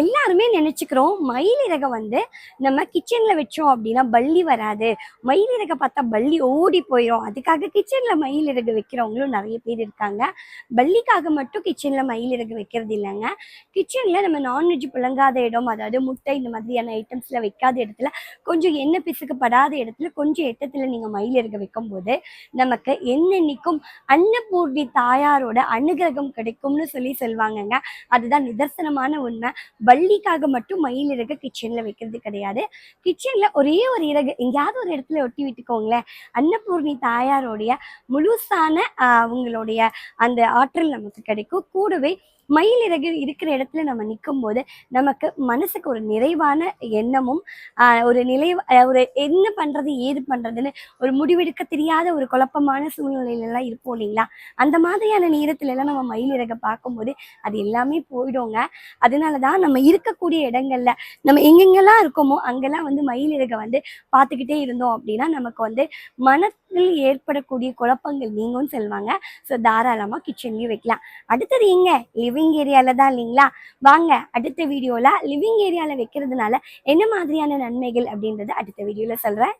எல்லாருமே நினைச்சுக்கிறோம் மயில் இறகை நம்ம கிச்சன்ல வச்சோம் அப்படின்னா பல்லி வராது, மயில் இறகை பார்த்தா பல்லி ஓடி போயிடும், அதுக்காக கிச்சன்ல மயில் இறகு வைக்கிறவங்களும் நிறைய பேர் இருக்காங்க. பல்லிக்காக மட்டும் கிச்சன்ல மயில் இறகு வைக்கிறது இல்லைங்க. கிச்சன்ல நம்ம நான்வெஜ் புழங்காத இடம், அதாவது முட்டை இந்த மாதிரியான ஐட்டம்ஸ்ல வைக்காத இடத்துல, கொஞ்சம் எண்ணெய் பிசுக்குப்படாத இடத்துல கொஞ்சம் எட்டத்துல நீங்க மயில் இறகு வைக்கும் போது நமக்கு என்னென்னைக்கும் அன்னபூர்ணி தாயாரோட அனுகிரகம் கிடைக்கும்னு சொல்லுவாங்கங்க. அதுதான் நிதர்சனமான உண்மை. பல்லிக்காக மட்டும் மயில் இறகு கிச்சன்ல வைக்கிறது கிடையாது. கிச்சன்ல ஒரே ஒரு இறகு எங்கேயாவது ஒரு இடத்துல ஒட்டி விட்டுக்கோங்களேன், அன்னபூர்ணி தாயாரோடைய முழுசான உங்களுடைய அந்த ஆற்றல் நமக்கு கிடைக்கும். கூடவே மயில் இறகு இருக்கிற இடத்துல நம்ம நிற்கும் போது நமக்கு மனசுக்கு ஒரு நிறைவான எண்ணமும் ஒரு ஒரு என்ன பண்றது ஏது பண்றதுன்னு ஒரு முடிவெடுக்க தெரியாத ஒரு குழப்பமான சூழ்நிலையில எல்லாம் இருப்போம் இல்லைங்களா? அந்த மாதிரியான நேரத்துல எல்லாம் நம்ம மயில் இறகை பார்க்கும்போது அது எல்லாமே போயிடுங்க. அதனாலதான் நம்ம இருக்கக்கூடிய இடங்கள்ல நம்ம எங்கெங்கெல்லாம் இருக்கோமோ அங்கெல்லாம் மயில் இறகை பார்த்துக்கிட்டே இருந்தோம் அப்படின்னா நமக்கு மனத்தில் ஏற்படக்கூடிய குழப்பங்கள் நீங்கும்னு சொல்லுவாங்க. ஸோ தாராளமா கிச்சன்லயும் வைக்கலாம். அடுத்தது எங்க லிவிங் ஏரியால தான் இல்லைங்களா? வாங்க அடுத்த வீடியோல லிவிங் ஏரியால வைக்கிறதுனால என்ன மாதிரியான நன்மைகள் அப்படின்றத அடுத்த வீடியோல சொல்றேன்.